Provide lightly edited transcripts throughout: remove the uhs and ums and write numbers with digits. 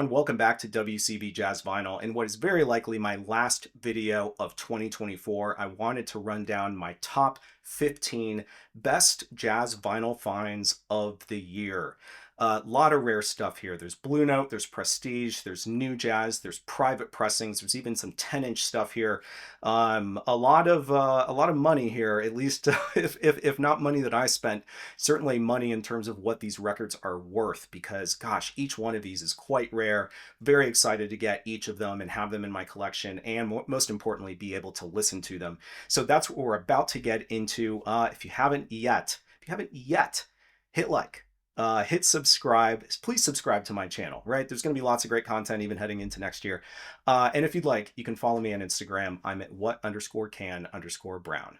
everyone, welcome back to WCB Jazz Vinyl. In what is very likely my last video of 2024, I wanted to run down my top 15 best jazz vinyl finds of the year. A lot of rare stuff here. There's Blue Note, there's Prestige, there's New Jazz, there's private pressings, there's even some 10-inch stuff here. A lot of money here, at least if not money that I spent, certainly money in terms of what these records are worth, because gosh, each one of these is quite rare. Very excited to get each of them and have them in my collection, and most importantly, be able to listen to them. So that's what we're about to get into. If you haven't yet, hit like. Hit subscribe. Please subscribe to my channel, right? There's going to be lots of great content even heading into next year. And if you'd like, you can follow me on Instagram. I'm at what_can_brown.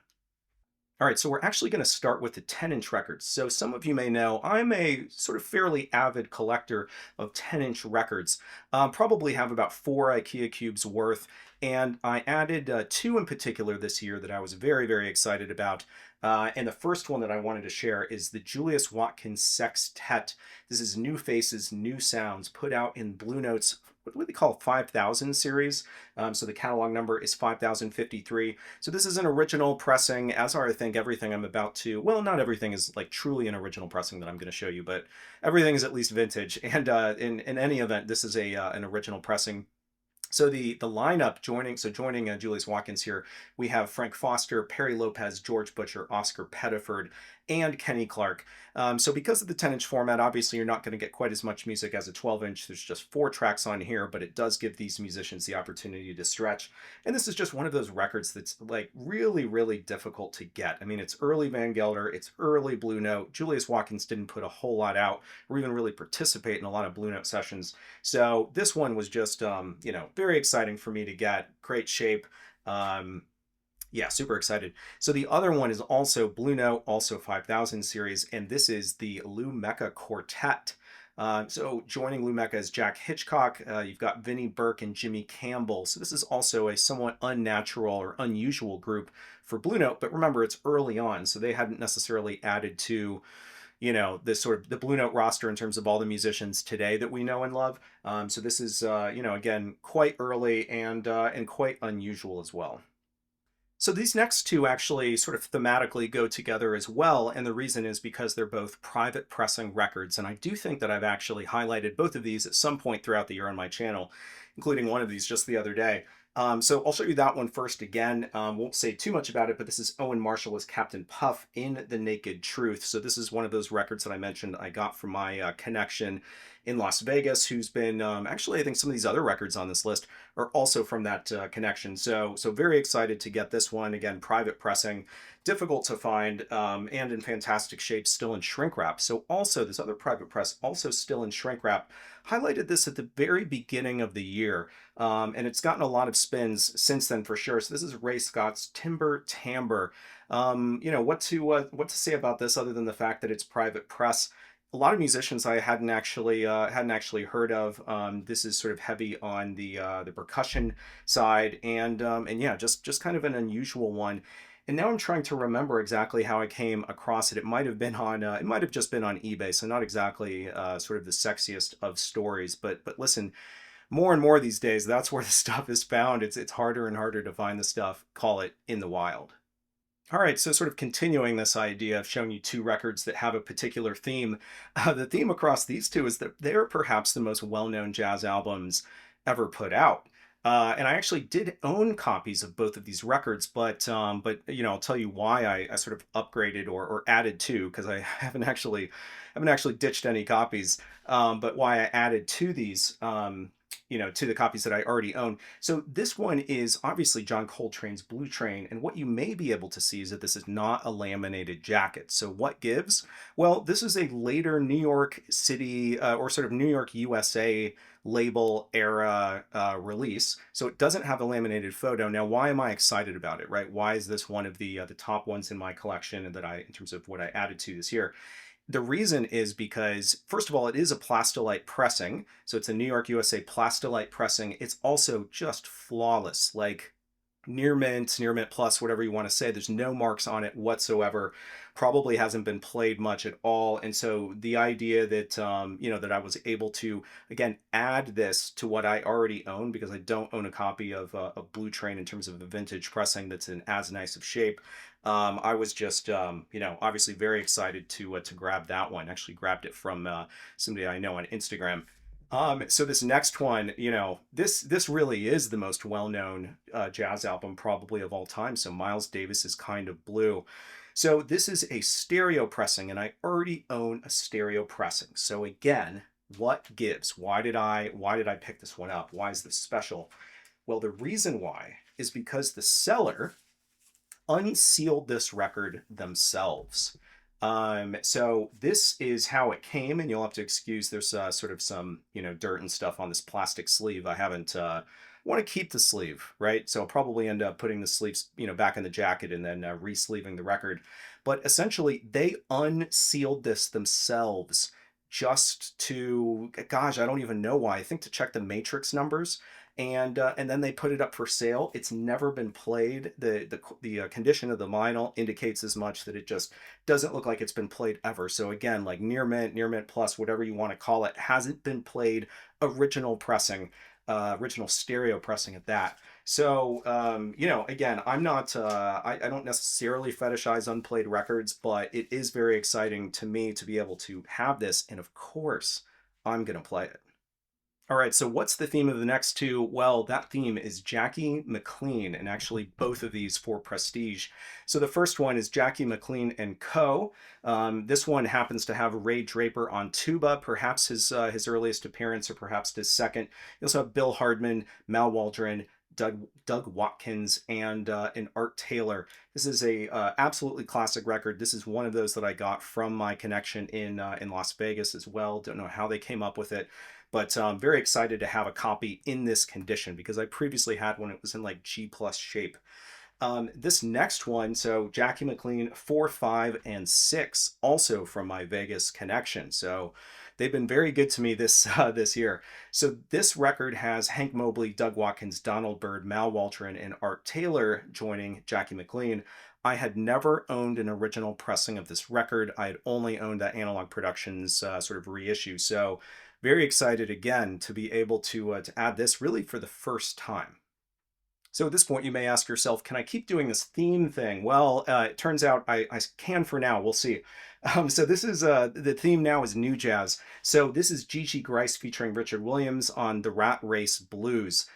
All right, so we're actually going to start with the 10-inch records. So some of you may know I'm a sort of fairly avid collector of 10-inch records. Probably have about 4 IKEA cubes worth, and I added 2 in particular this year that I was very, very excited about. And the first one that I wanted to share is the Julius Watkins Sextet. This is New Faces, New Sounds, put out in Blue Note's, what do they call it, 5000 series. So the catalog number is 5053. So this is an original pressing, as are I think everything I'm about to, well, not everything is like truly an original pressing that I'm going to show you, but everything is at least vintage. And in any event, this is an original pressing. So the lineup joining Julius Watkins here, we have Frank Foster, Perry Lopez, George Butcher, Oscar Pettiford, and Kenny Clark. So because of the 10-inch format, obviously you're not going to get quite as much music as a 12-inch. There's just 4 tracks on here, but it does give these musicians the opportunity to stretch. And this is just one of those records that's like really, really difficult to get. I mean, it's early Van Gelder, it's early Blue Note. Julius Watkins didn't put a whole lot out or even really participate in a lot of Blue Note sessions. So this one was just, very exciting for me to get. Great shape. Yeah, super excited. So the other one is also Blue Note, also 5000 series, and this is the Lou Mecca Quartet. So joining Lou Mecca is Jack Hitchcock. You've got Vinnie Burke and Jimmy Campbell. So this is also a somewhat unnatural or unusual group for Blue Note, but remember, it's early on, so they hadn't necessarily added to this sort of the Blue Note roster in terms of all the musicians today that we know and love. So this is, again, quite early and quite unusual as well. So these next two actually sort of thematically go together as well, and the reason is because they're both private pressing records, and I do think that I've actually highlighted both of these at some point throughout the year on my channel, including one of these just the other day. So I'll show you that one first again. Won't say too much about it, but this is Owen Marshall as Captain Puff in The Naked Truth. So this is one of those records that I mentioned I got from my connection in Las Vegas, who's been, actually, I think some of these other records on this list are also from that connection. So very excited to get this one. Again, private pressing, difficult to find, and in fantastic shape, still in shrink wrap. So also this other private press, also still in shrink wrap. Highlighted this at the very beginning of the year, and it's gotten a lot of spins since then for sure. So this is Ray Scott's Timber Timbre. What to say about this other than the fact that it's private press. A lot of musicians I hadn't actually heard of. This is sort of heavy on the percussion side, and yeah, just kind of an unusual one. And now I'm trying to remember exactly how I came across it. It might have been on, it might have just been on eBay, so not exactly sort of the sexiest of stories. But listen, more and more these days, that's where the stuff is found. It's harder and harder to find the stuff, call it, in the wild. All right, so sort of continuing this idea of showing you 2 records that have a particular theme, the theme across these 2 is that they're perhaps the most well-known jazz albums ever put out. And I actually did own copies of both of these records, but I'll tell you why I sort of upgraded or added 2, because I haven't actually ditched any copies, but why I added to these. To the copies that I already own. So this one is obviously John Coltrane's Blue Train, and what you may be able to see is that this is not a laminated jacket. So what gives? Well, this is a later New York City or sort of New York, USA label era release, so it doesn't have a laminated photo. Now, why am I excited about it, right? Why is this one of the top ones in my collection and that in terms of what I added to this year? The reason is because, first of all, it is a Plastilite pressing. So it's a New York, USA Plastilite pressing. It's also just flawless. Like, near mint plus, whatever you want to say. There's no marks on it whatsoever. Probably hasn't been played much at all. And so the idea that that I was able to again add this to what I already own, because I don't own a copy of Blue Train in terms of a vintage pressing that's in as nice of shape. I was just obviously very excited to grab that one. Actually grabbed it from somebody I know on Instagram. So this next one, this really is the most well-known jazz album probably of all time. So Miles Davis's Kind of Blue. So this is a stereo pressing, and I already own a stereo pressing. So again, what gives? Why did I pick this one up? Why is this special? Well, the reason why is because the seller unsealed this record themselves. So this is how it came, and you'll have to excuse there's sort of some dirt and stuff on this plastic sleeve. I haven't want to keep the sleeve, right? So I'll probably end up putting the sleeves back in the jacket and then re-sleeving the record. But essentially, they unsealed this themselves just to, gosh, I don't even know why. I think to check the matrix numbers, and then they put it up for sale. It's never been played. The condition of the vinyl indicates as much, that it just doesn't look like it's been played ever. So again, like near mint plus, whatever you want to call it, hasn't been played original pressing, original stereo pressing at that. So again, I'm not I don't necessarily fetishize unplayed records, but it is very exciting to me to be able to have this, and of course I'm gonna play it. All right, so what's the theme of the next two? Well, that theme is Jackie McLean, and actually both of these for Prestige. So the first one is Jackie McLean and Co. This one happens to have Ray Draper on tuba, perhaps his earliest appearance, or perhaps his second. You also have Bill Hardman, Mal Waldron, Doug Watkins, and Art Taylor. This is a absolutely classic record. This is one of those that I got from my connection in Las Vegas as well. Don't know how they came up with it, but very excited to have a copy in this condition, because I previously had one. It was in like G plus shape. This next one, so Jackie McLean 4, 5, and 6, also from my Vegas connection. So they've been very good to me this year. So this record has Hank Mobley, Doug Watkins, Donald Byrd, Mal Waldron, and Art Taylor joining Jackie McLean. I had never owned an original pressing of this record. I had only owned that Analog Productions sort of reissue. So very excited again to be able to add this really for the first time. So at this point, you may ask yourself, can I keep doing this theme thing? Well, it turns out I can for now. We'll see. So this is the theme now is new jazz. So this is Gigi Grice featuring Richard Williams on the Rat Race Blues.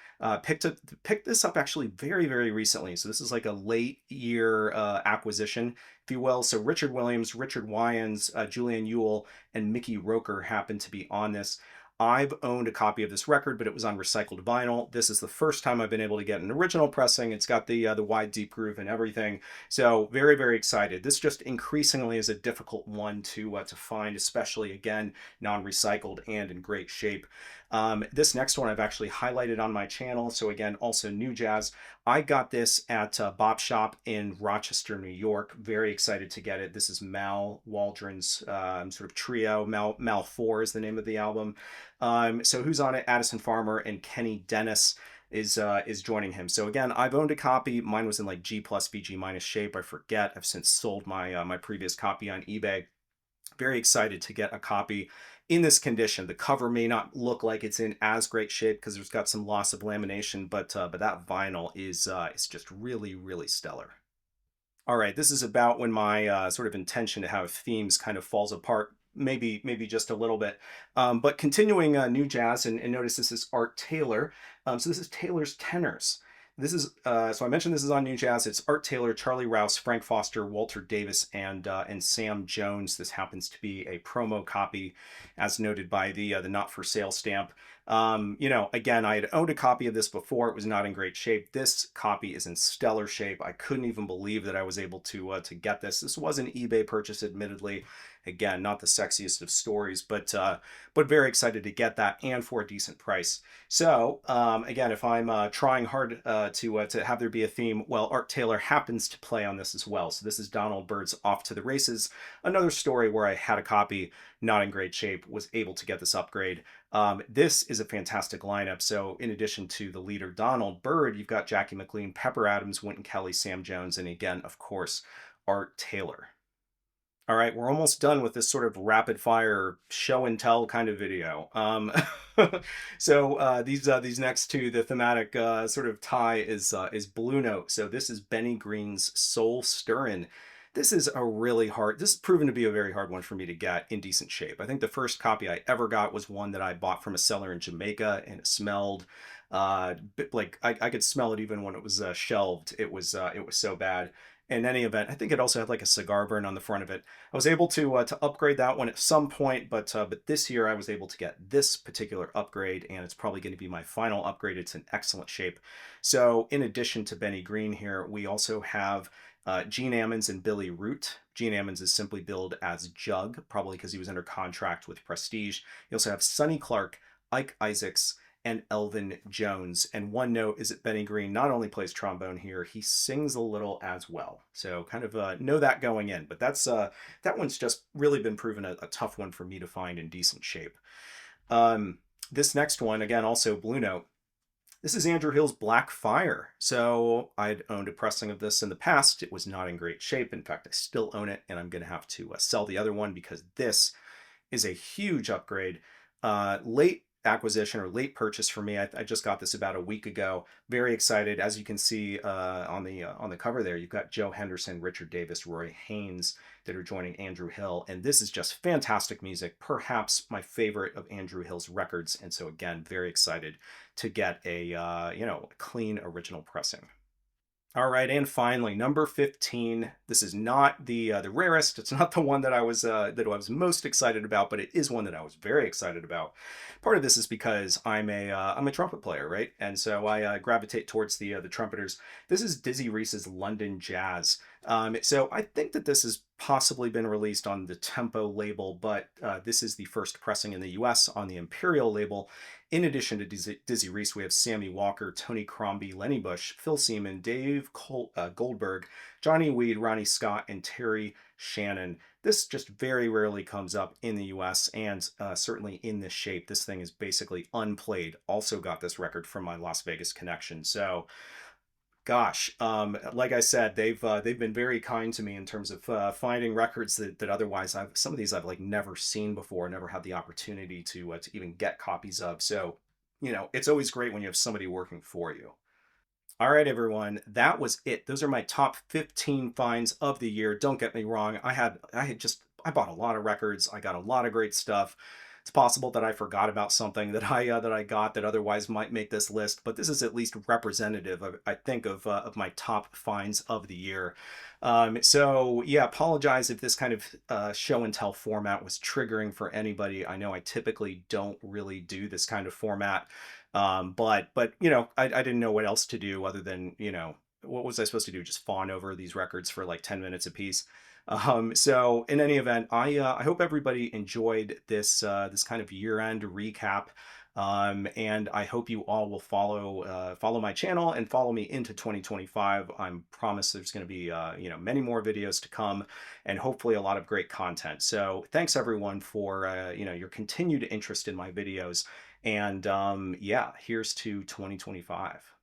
Picked this up actually very, very recently. So this is like a late year acquisition, if you will. So Richard Williams, Richard Wyans, Julian Ewell, and Mickey Roker happen to be on this. I've owned a copy of this record, but it was on recycled vinyl. This is the first time I've been able to get an original pressing. It's got the wide, deep groove and everything. So very, very excited. This just increasingly is a difficult one to find, especially again non-recycled and in great shape. This next one I've actually highlighted on my channel. So again, also new jazz. I got this at Bop Shop in Rochester, New York. Very excited to get it. This is Mal Waldron's sort of trio. Mal 4 is the name of the album. So who's on it? Addison Farmer and Kenny Dennis is joining him. So again, I've owned a copy. Mine was in like G plus VG minus shape. I forget. I've since sold my my previous copy on eBay. Very excited to get a copy in this condition. The cover may not look like it's in as great shape because there's got some loss of lamination, but that vinyl is just really, really stellar. All right, this is about when my sort of intention to have themes kind of falls apart, maybe just a little bit. But continuing new jazz, and notice this is Art Taylor. So this is Taylor's Tenors. This is so I mentioned this is on New Jazz. It's Art Taylor, Charlie Rouse, Frank Foster, Walter Davis, and Sam Jones. This happens to be a promo copy, as noted by the not for sale stamp. Again, I had owned a copy of this before. It was not in great shape. This copy is in stellar shape. I couldn't even believe that I was able to get this. This was an eBay purchase, admittedly. Again, not the sexiest of stories, but very excited to get that and for a decent price. So again, if I'm trying hard to have there be a theme, well, Art Taylor happens to play on this as well. So this is Donald Byrd's Off to the Races, another story where I had a copy, not in great shape, was able to get this upgrade. This is a fantastic lineup. So in addition to the leader Donald Byrd, you've got Jackie McLean, Pepper Adams, Wynton Kelly, Sam Jones, and again, of course, Art Taylor. All right, we're almost done with this sort of rapid fire show and tell kind of video. So these next two, the thematic sort of tie is Blue Note. So this is Benny Green's Soul Stirrin'. This is a really hard. This has proven to be a very hard one for me to get in decent shape. I think the first copy I ever got was one that I bought from a seller in Jamaica, and it smelled like I could smell it even when it was shelved. It was so bad. In any event, I think it also had like a cigar burn on the front of it. I was able to upgrade that one at some point, but this year I was able to get this particular upgrade, and it's probably going to be my final upgrade. It's in excellent shape. So in addition to Benny Green here, we also have Gene Ammons and Billy Root. Gene Ammons is simply billed as Jug, probably because he was under contract with Prestige. You also have Sonny Clark, Ike Isaacs, and Elvin Jones. And one note is that Benny Green not only plays trombone here, he sings a little as well. So kind of know that going in. But that one's just really been proven a tough one for me to find in decent shape. This next one, again, also Blue Note. This is Andrew Hill's Black Fire. So I'd owned a pressing of this in the past. It was not in great shape. In fact, I still own it, and I'm going to have to sell the other one because this is a huge upgrade. Late acquisition or late purchase for me. I just got this about a week ago. Very excited. As you can see on the cover there, you've got Joe Henderson, Richard Davis, Roy Haynes that are joining Andrew Hill, and this is just fantastic music. Perhaps my favorite of Andrew Hill's records, and so again, very excited to get a clean original pressing. All right, and finally, number 15. This is not the rarest. It's not the one that I was most excited about, but it is one that I was very excited about. Part of this is because I'm a trumpet player, right? And so I gravitate towards the trumpeters. This is Dizzy Reese's London Jazz. So I think that this has possibly been released on the Tempo label, but this is the first pressing in the U.S. on the Imperial label. In addition to Dizzy Reese, we have Sammy Walker, Tony Crombie, Lenny Bush, Phil Seaman, Dave Goldberg, Johnny Weed, Ronnie Scott, and Terry Shannon. This just very rarely comes up in the US, and certainly in this shape. This thing is basically unplayed. Also got this record from my Las Vegas connection. So gosh, like I said, they've been very kind to me in terms of finding records that otherwise some of these I've like never seen before, never had the opportunity to even get copies of. So, it's always great when you have somebody working for you. All right, everyone, that was it. Those are my top 15 finds of the year. Don't get me wrong. I bought a lot of records. I got a lot of great stuff. It's possible that I forgot about something that I got that otherwise might make this list, but this is at least representative, I think, of my top finds of the year. So yeah, apologize if this kind of show and tell format was triggering for anybody. I know I typically don't really do this kind of format, but I didn't know what else to do other than what was I supposed to do? Just fawn over these records for like 10 minutes a piece. So in any event, I hope everybody enjoyed this kind of year-end recap. And I hope you all will follow my channel and follow me into 2025. I'm promised there's going to be many more videos to come, and hopefully a lot of great content. So thanks everyone for your continued interest in my videos. And yeah, here's to 2025.